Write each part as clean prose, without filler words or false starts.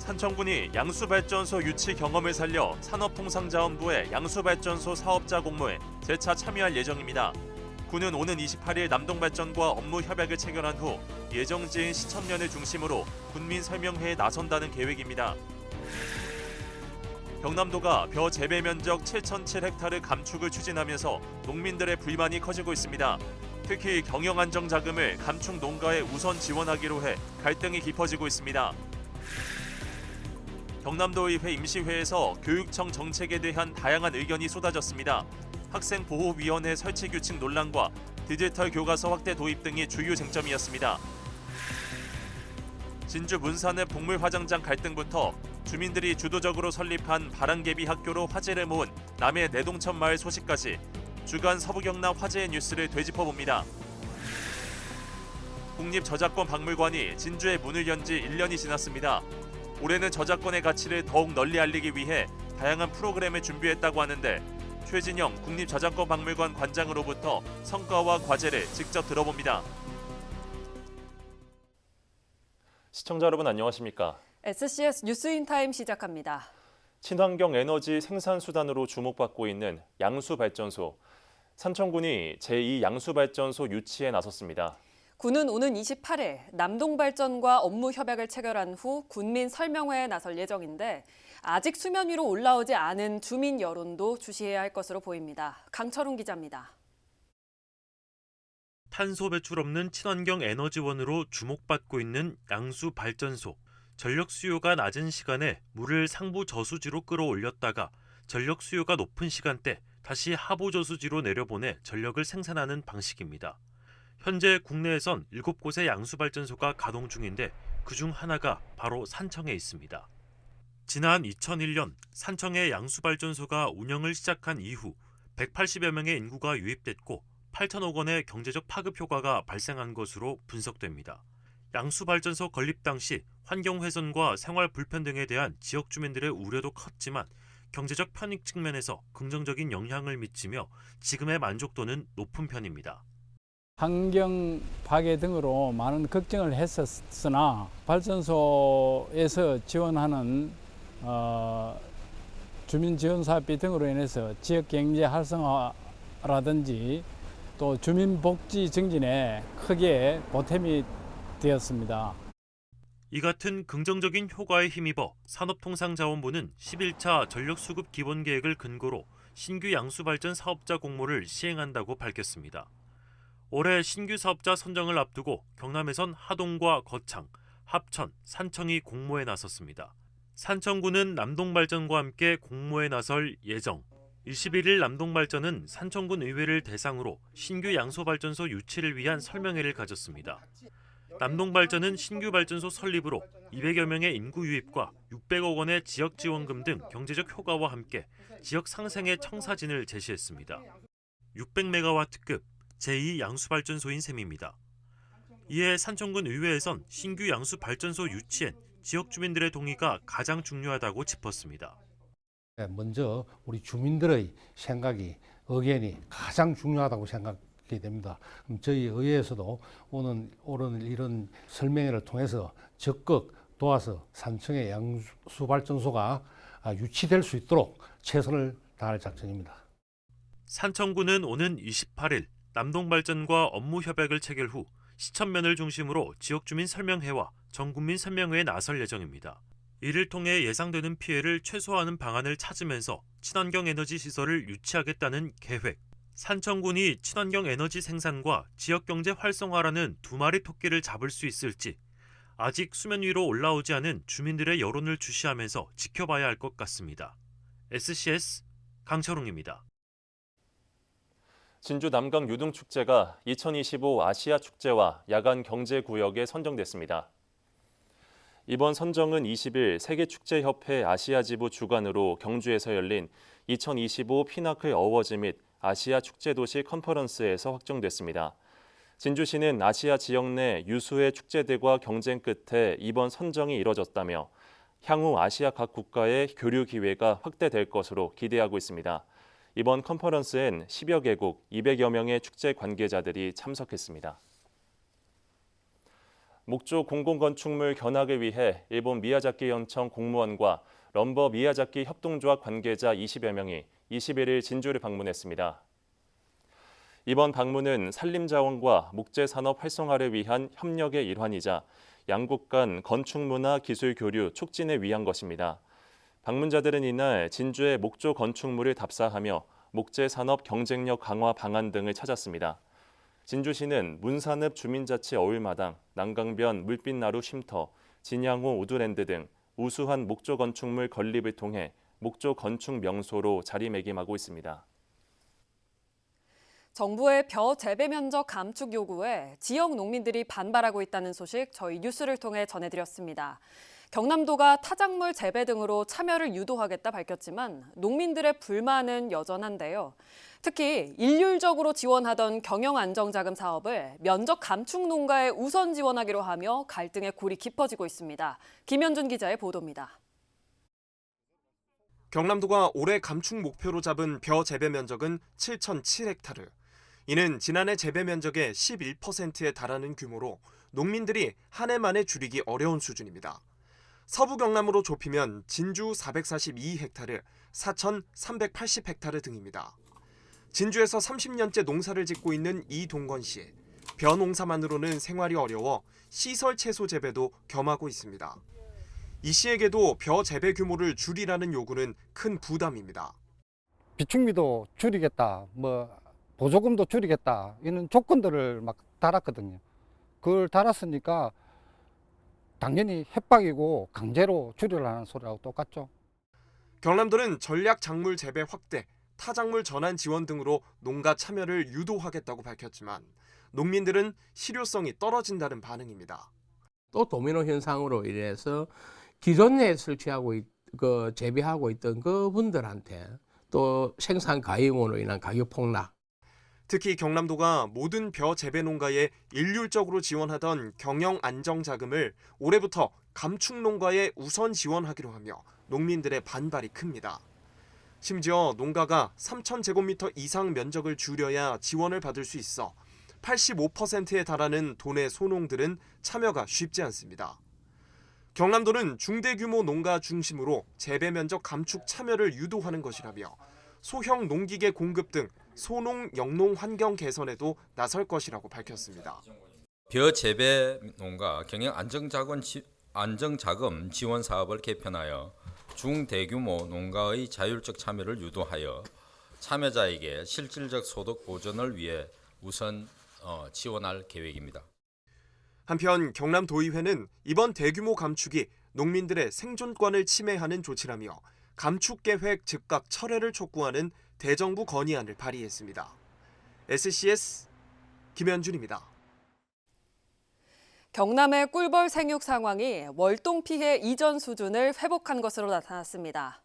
산청군이 양수발전소 유치 경험을 살려 산업통상자원부의 양수발전소 사업자 공모에 재차 참여할 예정입니다. 군은 오는 28일 남동발전과 업무 협약을 체결한 후 예정지인 시천면을 중심으로 군민 설명회에 나선다는 계획입니다. 경남도가 벼 재배 면적 7,007헥타르 감축을 추진하면서 농민들의 불만이 커지고 있습니다. 특히 경영 안정 자금을 감축 농가에 우선 지원하기로 해 갈등이 깊어지고 있습니다. 경남도의회 임시회에서 교육청 정책에 대한 다양한 의견이 쏟아졌습니다. 학생보호위원회 설치 규칙 논란과 디지털 교과서 확대 도입 등이 주요 쟁점이었습니다. 진주 문산읍 동물화장장 갈등부터 주민들이 주도적으로 설립한 바람개비 학교로 화제를 모은 남해 내동천 마을 소식까지 주간 서부경남 화제의 뉴스를 되짚어봅니다. 국립저작권박물관이 진주에 문을 연 지 1년이 지났습니다. 올해는 저작권의 가치를 더욱 널리 알리기 위해 다양한 프로그램을 준비했다고 하는데 최진영 국립저작권박물관 관장으로부터 성과와 과제를 직접 들어봅니다. 시청자 여러분 안녕하십니까? SCS 뉴스인타임 시작합니다. 친환경 에너지 생산 수단으로 주목받고 있는 양수발전소. 산청군이 제2양수발전소 유치에 나섰습니다. 군은 오는 28일 남동발전과 업무 협약을 체결한 후 군민 설명회에 나설 예정인데 아직 수면 위로 올라오지 않은 주민 여론도 주시해야 할 것으로 보입니다. 강철웅 기자입니다. 탄소 배출 없는 친환경 에너지원으로 주목받고 있는 양수발전소. 전력 수요가 낮은 시간에 물을 상부 저수지로 끌어올렸다가 전력 수요가 높은 시간대 다시 하부 저수지로 내려보내 전력을 생산하는 방식입니다. 현재 국내에선 7곳의 양수발전소가 가동 중인데 그중 하나가 바로 산청에 있습니다. 지난 2001년 산청의 양수발전소가 운영을 시작한 이후 180여 명의 인구가 유입됐고 8천억 원의 경제적 파급 효과가 발생한 것으로 분석됩니다. 양수발전소 건립 당시 환경 훼손과 생활 불편 등에 대한 지역 주민들의 우려도 컸지만 경제적 편익 측면에서 긍정적인 영향을 미치며 지금의 만족도는 높은 편입니다. 환경 파괴 등으로 많은 걱정을 했었으나 발전소에서 지원하는 주민 지원 사업비 등으로 인해서 지역 경제 활성화라든지 또 주민 복지 증진에 크게 보탬이 되었습니다. 이 같은 긍정적인 효과에 힘입어 산업통상자원부는 11차 전력수급 기본계획을 근거로 신규 양수발전 사업자 공모를 시행한다고 밝혔습니다. 올해 신규 사업자 선정을 앞두고 경남에선 하동과 거창, 합천, 산청이 공모에 나섰습니다. 산청군은 남동발전과 함께 공모에 나설 예정. 21일 남동발전은 산청군 의회를 대상으로 신규 양수발전소 유치를 위한 설명회를 가졌습니다. 남동발전은 신규 발전소 설립으로 200여 명의 인구 유입과 600억 원의 지역 지원금 등 경제적 효과와 함께 지역 상생의 청사진을 제시했습니다. 600메가와트급 제2양수발전소인 셈입니다. 이에 산청군 의회에선 신규 양수발전소 유치엔 지역 주민들의 동의가 가장 중요하다고 짚었습니다. 먼저 우리 주민들의 생각이, 의견이 가장 중요하다고 생각이 됩니다. 그럼 저희 의회에서도 오늘 이런 설명회를 통해서 적극 도와서 산청의 양수발전소가 유치될 수 있도록 최선을 다할 작정입니다. 산청군은 오는 28일 남동발전과 업무 협약을 체결 후 시천면을 중심으로 지역주민 설명회와 전국민 설명회에 나설 예정입니다. 이를 통해 예상되는 피해를 최소화하는 방안을 찾으면서 친환경 에너지 시설을 유치하겠다는 계획. 산청군이 친환경 에너지 생산과 지역경제 활성화라는 두 마리 토끼를 잡을 수 있을지 아직 수면 위로 올라오지 않은 주민들의 여론을 주시하면서 지켜봐야 할 것 같습니다. SCS 강철웅입니다. 진주 남강 유등축제가 2025 아시아 축제와 야간 경제구역에 선정됐습니다. 이번 선정은 20일 세계축제협회 아시아지부 주관으로 경주에서 열린 2025 피나클 어워즈 및 아시아 축제도시 컨퍼런스에서 확정됐습니다. 진주시는 아시아 지역 내 유수의 축제들과 경쟁 끝에 이번 선정이 이뤄졌다며 향후 아시아 각 국가의 교류 기회가 확대될 것으로 기대하고 있습니다. 이번 컨퍼런스엔 10여 개국 200여 명의 축제 관계자들이 참석했습니다. 목조 공공건축물 견학을 위해 일본 미야자키 현청 공무원과 럼버 미야자키 협동조합 관계자 20여 명이 21일 진주를 방문했습니다. 이번 방문은 산림자원과 목재산업 활성화를 위한 협력의 일환이자 양국 간 건축문화 기술 교류 촉진을 위한 것입니다. 방문자들은 이날 진주의 목조 건축물을 답사하며 목재산업 경쟁력 강화 방안 등을 찾았습니다. 진주시는 문산읍 주민자치 어울마당, 난강변 물빛나루 쉼터, 진양호 우드랜드 등 우수한 목조 건축물 건립을 통해 목조 건축 명소로 자리매김하고 있습니다. 정부의 벼 재배 면적 감축 요구에 지역 농민들이 반발하고 있다는 소식 저희 뉴스를 통해 전해드렸습니다. 경남도가 타작물 재배 등으로 참여를 유도하겠다 밝혔지만 농민들의 불만은 여전한데요. 특히 일률적으로 지원하던 경영안정자금 사업을 면적 감축 농가에 우선 지원하기로 하며 갈등의 골이 깊어지고 있습니다. 김현준 기자의 보도입니다. 경남도가 올해 감축 목표로 잡은 벼 재배 면적은 7,007헥타르. 이는 지난해 재배 면적의 11%에 달하는 규모로 농민들이 한 해 만에 줄이기 어려운 수준입니다. 서부 경남으로 좁히면 진주 442헥타르, 사천 380헥타르 등입니다. 진주에서 30년째 농사를 짓고 있는 이동건 씨. 벼 농사만으로는 생활이 어려워 시설 채소 재배도 겸하고 있습니다. 이 씨에게도 벼 재배 규모를 줄이라는 요구는 큰 부담입니다. 비축미도 줄이겠다, 보조금도 줄이겠다, 이런 조건들을 막 달았거든요. 그걸 달았으니까 당연히 협박이고 강제로 줄이라는 소리하고 똑같죠. 경남도는 전략 작물 재배 확대, 타작물 전환 지원 등으로 농가 참여를 유도하겠다고 밝혔지만 농민들은 실효성이 떨어진다는 반응입니다. 또 도미노 현상으로 인해서 기존에 설치하고 재배하고 있던 그분들한테 또 생산 가용으로 인한 가격 폭락. 특히 경남도가 모든 벼 재배 농가에 일률적으로 지원하던 경영 안정 자금을 올해부터 감축 농가에 우선 지원하기로 하며 농민들의 반발이 큽니다. 심지어 농가가 3,000제곱미터 이상 면적을 줄여야 지원을 받을 수 있어 85%에 달하는 도내 소농들은 참여가 쉽지 않습니다. 경남도는 중대규모 농가 중심으로 재배 면적 감축 참여를 유도하는 것이라며 소형 농기계 공급 등 소농 영농 환경 개선에도 나설 것이라고 밝혔습니다. 벼 재배 농가 경영 안정자금 지원 사업을 개편하여 중대규모 농가의 자율적 참여를 유도하여 참여자에게 실질적 소득 보전을 위해 우선 지원할 계획입니다. 한편 경남도의회는 이번 대규모 감축이 농민들의 생존권을 침해하는 조치라며 감축 계획 즉각 철회를 촉구하는 대정부 건의안을 발의했습니다. SCS 김현준입니다. 경남의 꿀벌 생육 상황이 월동 피해 이전 수준을 회복한 것으로 나타났습니다.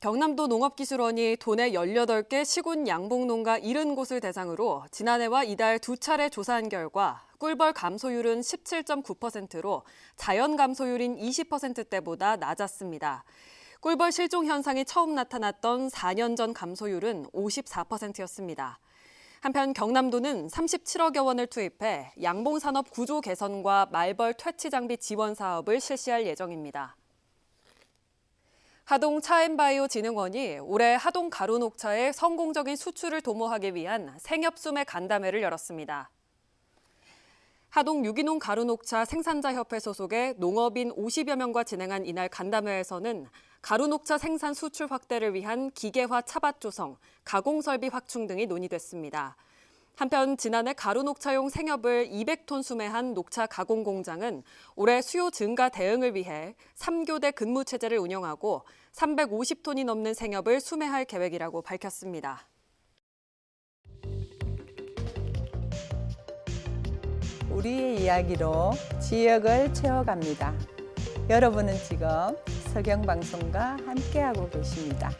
경남도 농업기술원이 도내 18개 시군 양봉농가 70곳을 대상으로 지난해와 이달 두 차례 조사한 결과 꿀벌 감소율은 17.9%로 자연 감소율인 20%대보다 낮았습니다. 꿀벌 실종 현상이 처음 나타났던 4년 전 감소율은 54%였습니다. 한편 경남도는 37억여 원을 투입해 양봉산업 구조 개선과 말벌 퇴치 장비 지원 사업을 실시할 예정입니다. 하동 차앤바이오진흥원이 올해 하동 가루녹차의 성공적인 수출을 도모하기 위한 생협수매 간담회를 열었습니다. 하동 유기농 가루녹차 생산자협회 소속의 농업인 50여 명과 진행한 이날 간담회에서는 가루녹차 생산 수출 확대를 위한 기계화 차밭 조성, 가공설비 확충 등이 논의됐습니다. 한편 지난해 가루녹차용 생협을 200톤 수매한 녹차 가공 공장은 올해 수요 증가 대응을 위해 3교대 근무 체제를 운영하고 350톤이 넘는 생협을 수매할 계획이라고 밝혔습니다. 우리의 이야기로 지역을 채워갑니다. 여러분은 지금 서경방송과 함께하고 계십니다.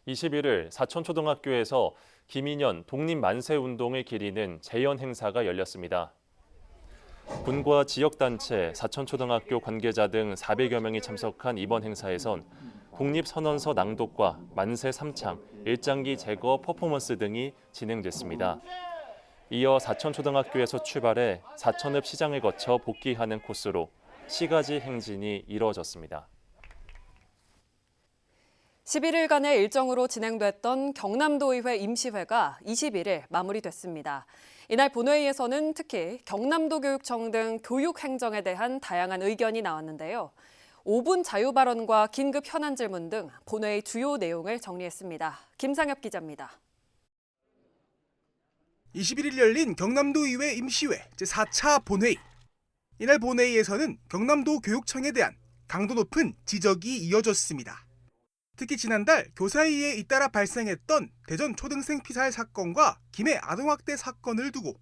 21일 사천초등학교에서 김인현 독립만세운동을 기리는 재연 행사가 열렸습니다. 군과 지역단체, 사천초등학교 관계자 등 400여 명이 참석한 이번 행사에선 독립선언서 낭독과 만세 삼창, 일장기 제거 퍼포먼스 등이 진행됐습니다. 이어 사천초등학교에서 출발해 사천읍 시장을 거쳐 복귀하는 코스로 시가지 행진이 이루어졌습니다. 11일간의 일정으로 진행됐던 경남도의회 임시회가 21일 마무리됐습니다. 이날 본회의에서는 특히 경남도교육청 등 교육행정에 대한 다양한 의견이 나왔는데요. 5분 자유발언과 긴급 현안 질문 등 본회의 주요 내용을 정리했습니다. 김상엽 기자입니다. 21일 열린 경남도의회 임시회 제4차 본회의. 이날 본회의에서는 경남도 교육청에 대한 강도 높은 지적이 이어졌습니다. 특히 지난달 교사회의에 잇따라 발생했던 대전 초등생 피살 사건과 김해 아동학대 사건을 두고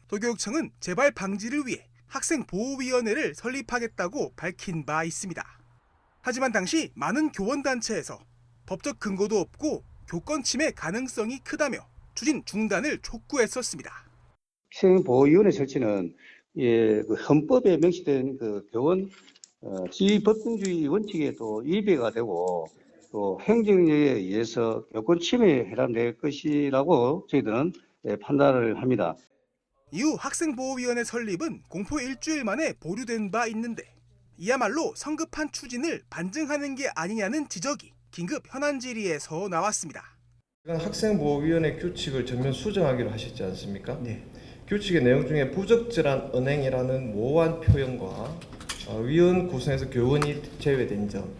도교육청은 재발 방지를 위해 학생보호위원회를 설립하겠다고 밝힌 바 있습니다. 하지만 당시 많은 교원단체에서 법적 근거도 없고 교권 침해 가능성이 크다며 추진 중단을 촉구했었습니다. 학생보호위원회 설치는 그 헌법에 명시된 그 교원 지휘법정주의 원칙에도 위배가 되고 또 행정력에 의해서 교권 침해에 해당될 것이라고 저희들은 판단을 합니다. 이후 학생보호위원회 설립은 공포 일주일 만에 보류된 바 있는데 이야말로 성급한 추진을 반증하는 게 아니냐는 지적이 긴급 현안 질의에서 나왔습니다. 학생보호위원회 규칙을 전면 수정하기로 하셨지 않습니까? 네. 규칙의 내용 중에 부적절한 언행이라는 모호한 표현과 위원 구성에서 교원이 제외된 점,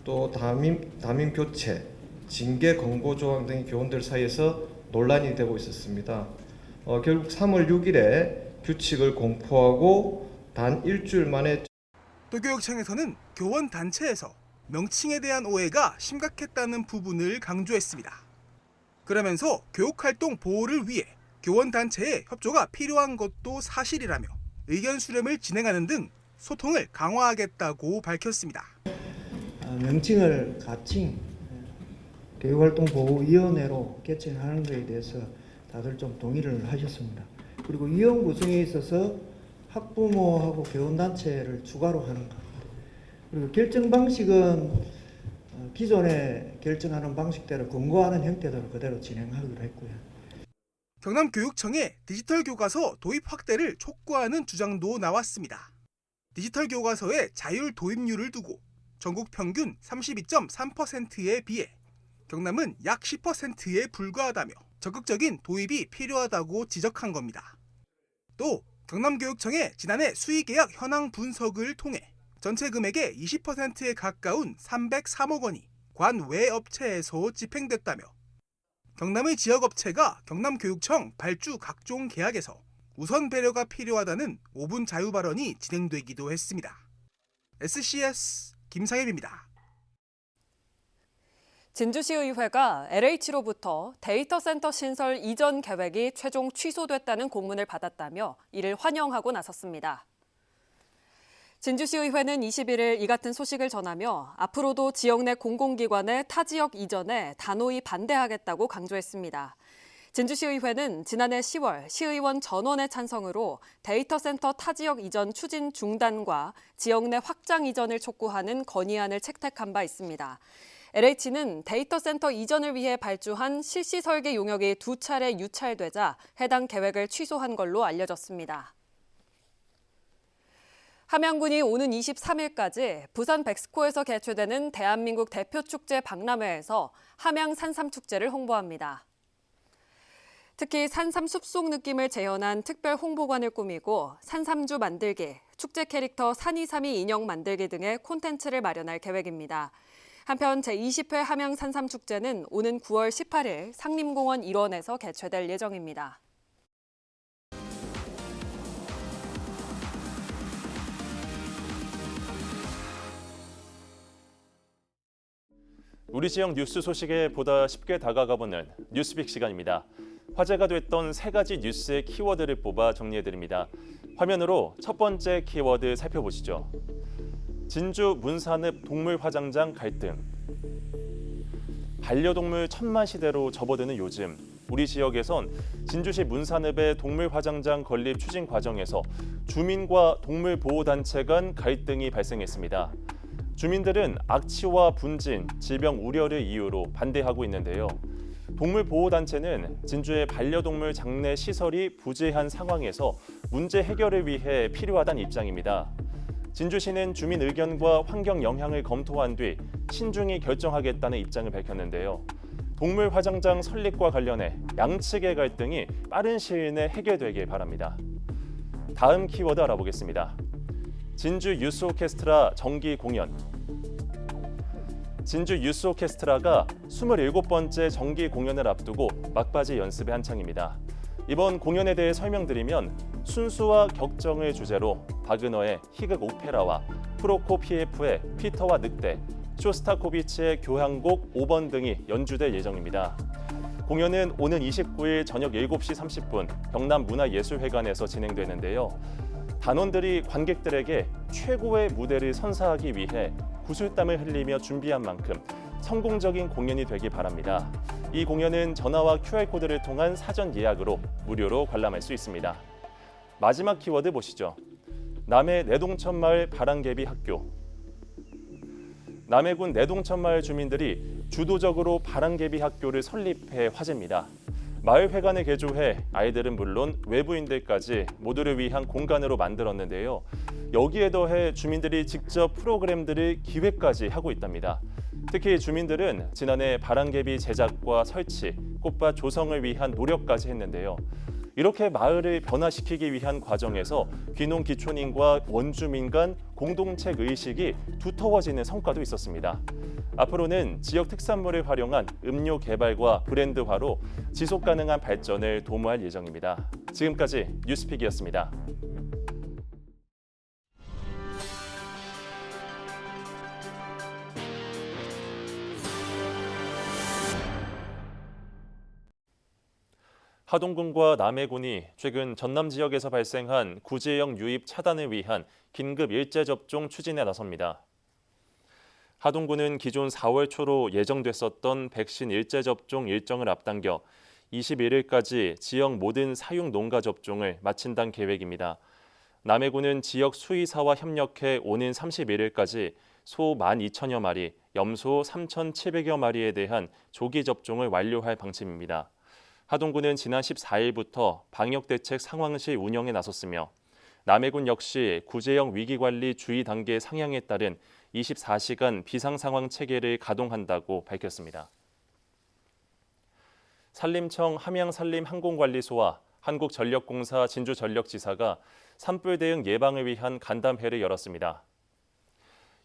또 담임 교체, 징계 권고 조항 등이 교원들 사이에서 논란이 되고 있었습니다. 결국 3월 6일에 규칙을 공포하고 단 일주일 만에 도교육청에서는 교원 단체에서 명칭에 대한 오해가 심각했다는 부분을 강조했습니다. 그러면서 교육활동 보호를 위해 교원 단체의 협조가 필요한 것도 사실이라며 의견 수렴을 진행하는 등 소통을 강화하겠다고 밝혔습니다. 명칭을 가칭 교육활동보호위원회로 개칭하는 것에 대해서 다들 좀 동의를 하셨습니다. 그리고 위원 구성에 있어서 학부모하고 교원단체를 추가로 하는 것. 그리고 결정 방식은 기존에 결정하는 방식대로 권고하는 형태대로 그대로 진행하기로 했고요. 경남교육청의 디지털 교과서 도입 확대를 촉구하는 주장도 나왔습니다. 디지털 교과서의 자율 도입률을 두고 전국 평균 32.3%에 비해 경남은 약 10%에 불과하다며 적극적인 도입이 필요하다고 지적한 겁니다. 또 경남교육청의 지난해 수의계약 현황 분석을 통해 전체 금액의 20%에 가까운 303억 원이 관외 업체에서 집행됐다며 경남의 지역업체가 경남교육청 발주 각종 계약에서 우선 배려가 필요하다는 5분 자유 발언이 진행되기도 했습니다. SCS 김상엽입니다. 진주시의회가 LH로부터 데이터 센터 신설 이전 계획이 최종 취소됐다는 공문을 받았다며 이를 환영하고 나섰습니다. 진주시의회는 21일 이 같은 소식을 전하며 앞으로도 지역 내 공공기관의 타 지역 이전에 단호히 반대하겠다고 강조했습니다. 진주시의회는 지난해 10월 시의원 전원의 찬성으로 데이터 센터 타 지역 이전 추진 중단과 지역 내 확장 이전을 촉구하는 건의안을 채택한 바 있습니다. LH는 데이터 센터 이전을 위해 발주한 실시 설계 용역이 2차례 유찰되자 해당 계획을 취소한 걸로 알려졌습니다. 함양군이 오는 23일까지 부산 백스코에서 개최되는 대한민국 대표축제 박람회에서 함양 산삼축제를 홍보합니다. 특히 산삼 숲속 느낌을 재현한 특별 홍보관을 꾸미고 산삼주 만들기, 축제 캐릭터 산이삼이 인형 만들기 등의 콘텐츠를 마련할 계획입니다. 한편 제20회 함양 산삼축제는 오는 9월 18일 상림공원 일원에서 개최될 예정입니다. 우리 지역 뉴스 소식에 보다 쉽게 다가가보는 뉴스빅 시간입니다. 화제가 됐던 3가지 뉴스의 키워드를 뽑아 정리해드립니다. 화면으로 첫 번째 키워드 살펴보시죠. 진주 문산읍 동물화장장 갈등. 반려동물 천만 시대로 접어드는 요즘 우리 지역에선 진주시 문산읍의 동물화장장 건립 추진 과정에서 주민과 동물보호단체 간 갈등이 발생했습니다. 주민들은 악취와 분진, 질병 우려를 이유로 반대하고 있는데요. 동물보호단체는 진주의 반려동물 장례 시설이 부재한 상황에서 문제 해결을 위해 필요하다는 입장입니다. 진주시는 주민 의견과 환경 영향을 검토한 뒤 신중히 결정하겠다는 입장을 밝혔는데요. 동물 화장장 설립과 관련해 양측의 갈등이 빠른 시일 내 해결되길 바랍니다. 다음 키워드 알아보겠습니다. 진주 유스 오케스트라 정기 공연. 진주 유스 오케스트라가 27번째 정기 공연을 앞두고 막바지 연습에 한창입니다. 이번 공연에 대해 설명드리면 순수와 격정을 주제로 바그너의 희극 오페라와 프로코피에프의 피터와 늑대, 쇼스타코비치의 교향곡 5번 등이 연주될 예정입니다. 공연은 오는 29일 저녁 7시 30분 경남문화예술회관에서 진행되는데요. 단원들이 관객들에게 최고의 무대를 선사하기 위해 구슬땀을 흘리며 준비한 만큼 성공적인 공연이 되기 바랍니다. 이 공연은 전화와 QR코드를 통한 사전 예약으로 무료로 관람할 수 있습니다. 마지막 키워드 보시죠. 남해 내동천마을 바람개비 학교. 남해군 내동천마을 주민들이 주도적으로 바람개비 학교를 설립해 화제입니다. 마을 회관을 개조해 아이들은 물론 외부인들까지 모두를 위한 공간으로 만들었는데요. 여기에 더해 주민들이 직접 프로그램들을 기획까지 하고 있답니다. 특히 주민들은 지난해 바람개비 제작과 설치, 꽃밭 조성을 위한 노력까지 했는데요. 이렇게 마을을 변화시키기 위한 과정에서 귀농 기촌인과 원주민 간 공동체 의식이 두터워지는 성과도 있었습니다. 앞으로는 지역 특산물을 활용한 음료 개발과 브랜드화로 지속 가능한 발전을 도모할 예정입니다. 지금까지 뉴스픽이었습니다. 하동군과 남해군이 최근 전남 지역에서 발생한 구제형 유입 차단을 위한 긴급 일제 접종 추진에 나섭니다. 하동군은 기존 4월 초로 예정됐었던 백신 일제 접종 일정을 앞당겨 21일까지 지역 모든 사육 농가 접종을 마친다는 계획입니다. 남해군은 지역 수의사와 협력해 오는 31일까지 소 12,000여 마리, 염소 3,700여 마리에 대한 조기 접종을 완료할 방침입니다. 하동군은 지난 14일부터 방역대책 상황실 운영에 나섰으며 남해군 역시 구제형 위기관리 주의 단계 상향에 따른 24시간 비상상황 체계를 가동한다고 밝혔습니다. 산림청 함양산림항공관리소와 한국전력공사 진주전력지사가 산불 대응 예방을 위한 간담회를 열었습니다.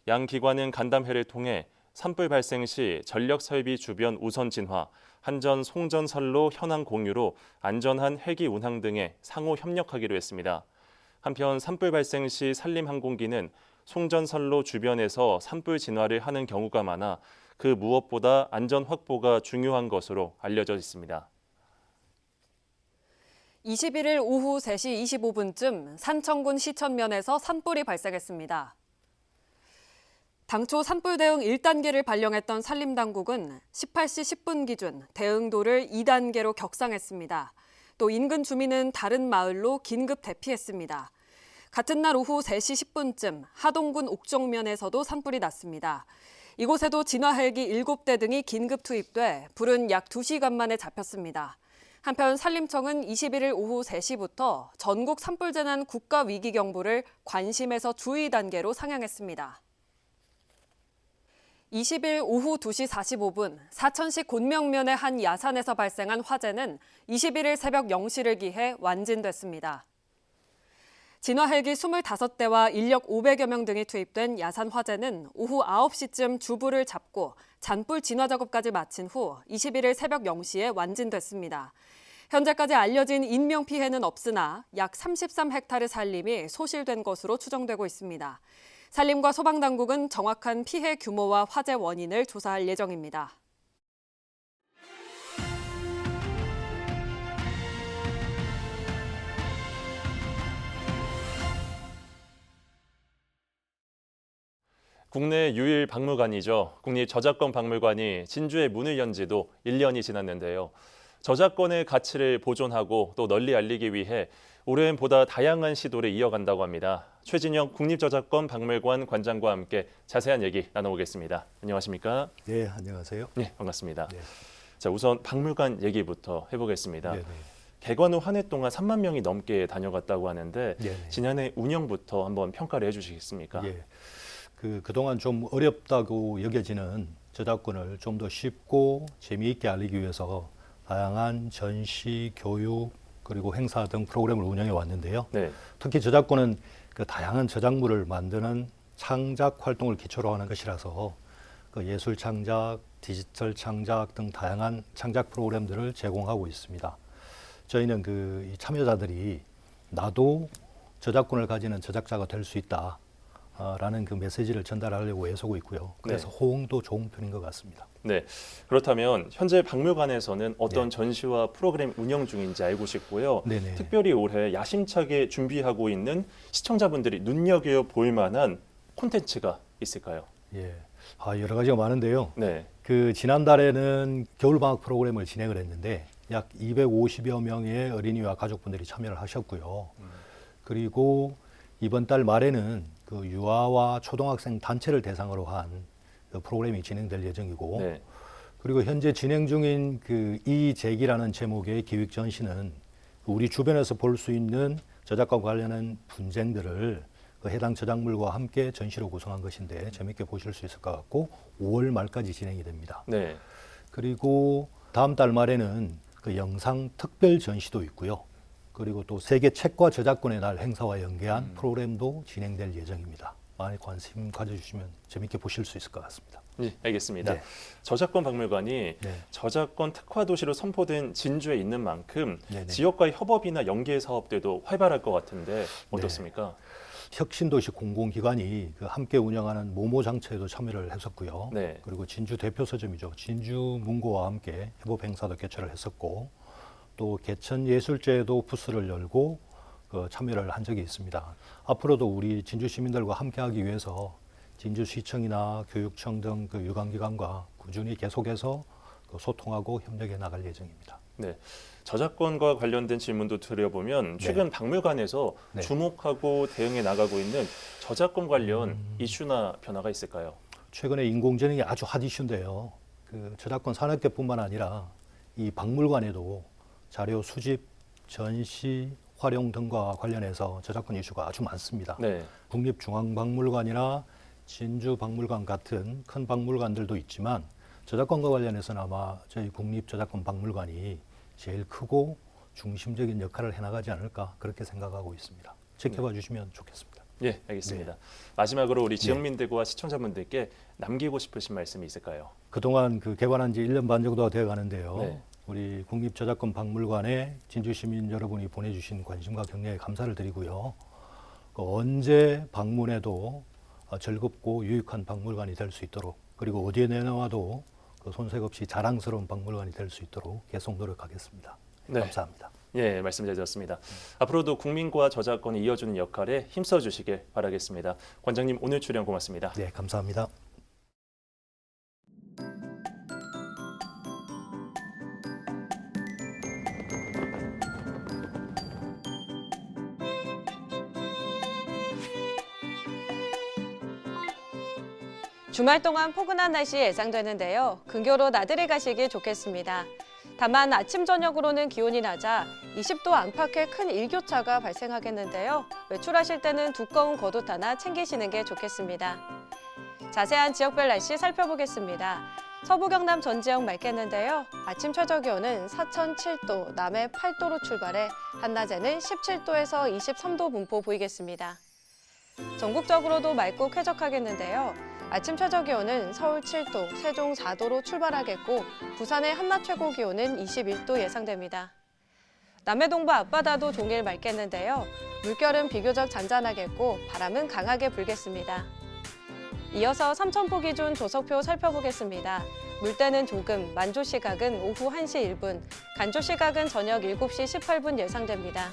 양 기관은 간담회를 통해 산불 발생 시 전력 설비 주변 우선 진화, 한전 송전선로 현황 공유로 안전한 헬기 운항 등에 상호 협력하기로 했습니다. 한편 산불 발생 시 산림항공기는 송전선로 주변에서 산불 진화를 하는 경우가 많아 그 무엇보다 안전 확보가 중요한 것으로 알려져 있습니다. 21일 오후 3시 25분쯤 산청군 시천면에서 산불이 발생했습니다. 당초 산불 대응 1단계를 발령했던 산림당국은 18시 10분 기준 대응도를 2단계로 격상했습니다. 또 인근 주민은 다른 마을로 긴급 대피했습니다. 같은 날 오후 3시 10분쯤 하동군 옥정면에서도 산불이 났습니다. 이곳에도 진화 헬기 7대 등이 긴급 투입돼 불은 약 2시간 만에 잡혔습니다. 한편 산림청은 21일 오후 3시부터 전국 산불재난 국가위기경보를 관심에서 주의 단계로 상향했습니다. 20일 오후 2시 45분 사천시 곤명면의 한 야산에서 발생한 화재는 21일 새벽 0시를 기해 완진됐습니다. 진화 헬기 25대와 인력 500여 명 등이 투입된 야산 화재는 오후 9시쯤 주불을 잡고 잔불 진화 작업까지 마친 후 21일 새벽 0시에 완진됐습니다. 현재까지 알려진 인명피해는 없으나 약 33헥타르 산림이 소실된 것으로 추정되고 있습니다. 산림과 소방당국은 정확한 피해 규모와 화재 원인을 조사할 예정입니다. 국내 유일 박물관이죠. 국립저작권박물관이 진주에 문을 연 지도 1년이 지났는데요. 저작권의 가치를 보존하고 또 널리 알리기 위해 올해는 보다 다양한 시도를 이어간다고 합니다. 최진영 국립저작권박물관 관장과 함께 자세한 얘기 나눠보겠습니다. 안녕하십니까? 네, 안녕하세요. 네, 반갑습니다. 네. 자, 우선 박물관 얘기부터 해보겠습니다. 네네. 개관 후 한 해 동안 3만 명이 넘게 다녀갔다고 하는데 네네. 지난해 운영부터 한번 평가를 해주시겠습니까? 예. 그동안 좀 어렵다고 여겨지는 저작권을 좀 더 쉽고 재미있게 알리기 위해서 다양한 전시, 교육, 그리고 행사 등 프로그램을 운영해 왔는데요. 네. 특히 저작권은 그 다양한 저작물을 만드는 창작 활동을 기초로 하는 것이라서 그 예술 창작, 디지털 창작 등 다양한 창작 프로그램들을 제공하고 있습니다. 저희는 이 참여자들이 나도 저작권을 가지는 저작자가 될 수 있다. 라는 그 메시지를 전달하려고 애쓰고 있고요. 그래서 네. 호응도 좋은 편인 것 같습니다. 네. 그렇다면 현재 박물관에서는 어떤 네. 전시와 프로그램 운영 중인지 알고 싶고요. 네네. 특별히 올해 야심차게 준비하고 있는 시청자분들이 눈여겨볼 만한 콘텐츠가 있을까요? 예. 여러 가지가 많은데요. 네. 지난달에는 겨울방학 프로그램을 진행을 했는데 약 250여 명의 어린이와 가족분들이 참여를 하셨고요. 그리고 이번 달 말에는 그 유아와 초등학생 단체를 대상으로 한 그 프로그램이 진행될 예정이고, 네. 그리고 현재 진행 중인 그 이재기라는 제목의 기획 전시는 우리 주변에서 볼 수 있는 저작과 관련한 분쟁들을 그 해당 저작물과 함께 전시로 구성한 것인데 재밌게 보실 수 있을 것 같고 5월 말까지 진행이 됩니다. 네. 그리고 다음 달 말에는 그 영상 특별 전시도 있고요. 그리고 또 세계 책과 저작권의 날 행사와 연계한 프로그램도 진행될 예정입니다. 많이 관심 가져주시면 재밌게 보실 수 있을 것 같습니다. 네, 알겠습니다. 네. 저작권 박물관이 네. 저작권 특화 도시로 선포된 진주에 있는 만큼 네네. 지역과의 협업이나 연계 사업들도 활발할 것 같은데 어떻습니까? 혁신도시 공공기관이 그 함께 운영하는 모모장터에도 참여를 했었고요. 네. 그리고 진주 대표 서점이죠. 진주문고와 함께 협업 행사도 개최를 했었고, 또 개천예술제도 부스를 열고 참여를 한 적이 있습니다. 앞으로도 우리 진주 시민들과 함께하기 위해서 진주시청이나 교육청 등 그 유관기관과 꾸준히 계속해서 소통하고 협력해 나갈 예정입니다. 네. 저작권과 관련된 질문도 드려보면 최근 박물관에서 네. 주목하고 대응해 나가고 있는 저작권 관련 이슈나 변화가 있을까요? 최근에 인공지능이 아주 핫 이슈인데요. 그 저작권 산업계뿐만 아니라 이 박물관에도 자료 수집, 전시, 활용 등과 관련해서 저작권 이슈가 아주 많습니다. 네. 국립중앙박물관이나 진주박물관 같은 큰 박물관들도 있지만 저작권과 관련해서는 아마 저희 국립저작권박물관이 제일 크고 중심적인 역할을 해나가지 않을까 그렇게 생각하고 있습니다. 지켜봐 주시면 좋겠습니다. 예, 알겠습니다. 마지막으로 우리 지역민들과 시청자분들께 남기고 싶으신 말씀이 있을까요? 그동안 개관한 지 1년 반 정도가 되어 가는데요. 네. 우리 국립저작권박물관에 진주시민 여러분이 보내주신 관심과 격려에 감사를 드리고요. 언제 방문해도 즐겁고 유익한 박물관이 될 수 있도록, 그리고 어디에 내놔도 손색 없이 자랑스러운 박물관이 될 수 있도록 계속 노력하겠습니다. 네. 감사합니다. 예, 말씀 잘 들었습니다. 앞으로도 국민과 저작권을 이어주는 역할에 힘써 주시길 바라겠습니다. 관장님, 오늘 출연 고맙습니다. 네, 감사합니다. 주말 동안 포근한 날씨 예상되는데요. 근교로 나들이 가시길 좋겠습니다. 다만 아침 저녁으로는 기온이 낮아 20도 안팎의 큰 일교차가 발생하겠는데요. 외출하실 때는 두꺼운 겉옷 하나 챙기시는 게 좋겠습니다. 자세한 지역별 날씨 살펴보겠습니다. 서부 경남 전 지역 맑겠는데요. 아침 최저 기온은 사천 7도, 남해 8도로 출발해 한낮에는 17도에서 23도 분포 보이겠습니다. 전국적으로도 맑고 쾌적하겠는데요. 아침 최저 기온은 서울 7도, 세종 4도로 출발하겠고 부산의 한낮 최고 기온은 21도 예상됩니다. 남해 동부 앞바다도 종일 맑겠는데요. 물결은 비교적 잔잔하겠고 바람은 강하게 불겠습니다. 이어서 삼천포 기준 조석표 살펴보겠습니다. 물때는 조금, 만조 시각은 오후 1시 1분, 간조 시각은 저녁 7시 18분 예상됩니다.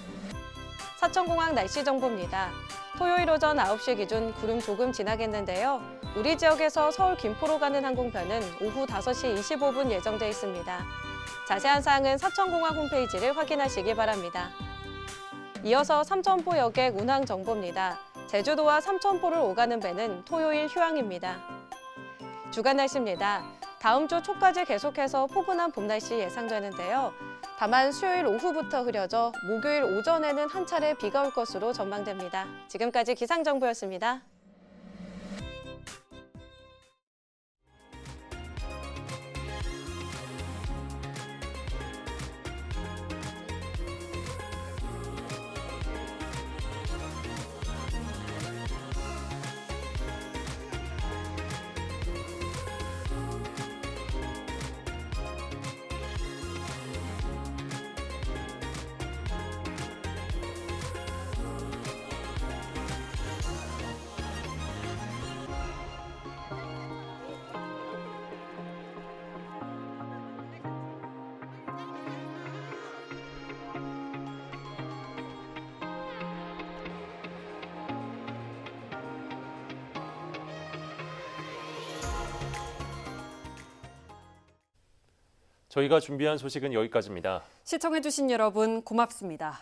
사천공항 날씨 정보입니다. 토요일 오전 9시 기준 구름 조금 지나겠는데요. 우리 지역에서 서울 김포로 가는 항공편은 오후 5시 25분 예정돼 있습니다. 자세한 사항은 사천공항 홈페이지를 확인하시기 바랍니다. 이어서 삼천포 여객 운항 정보입니다. 제주도와 삼천포를 오가는 배는 토요일 휴항입니다. 주간 날씨입니다. 다음 주 초까지 계속해서 포근한 봄 날씨 예상되는데요. 다만 수요일 오후부터 흐려져 목요일 오전에는 한 차례 비가 올 것으로 전망됩니다. 지금까지 기상정보였습니다. 저희가 준비한 소식은 여기까지입니다. 시청해주신 여러분 고맙습니다.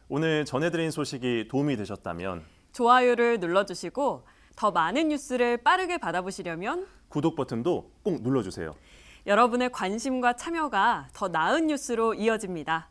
오늘 전해드린 소식이 도움이 되셨다면 좋아요를 눌러주시고 더 많은 뉴스를 빠르게 받아보시려면 구독 버튼도 꼭 눌러주세요. 여러분의 관심과 참여가 더 나은 뉴스로 이어집니다.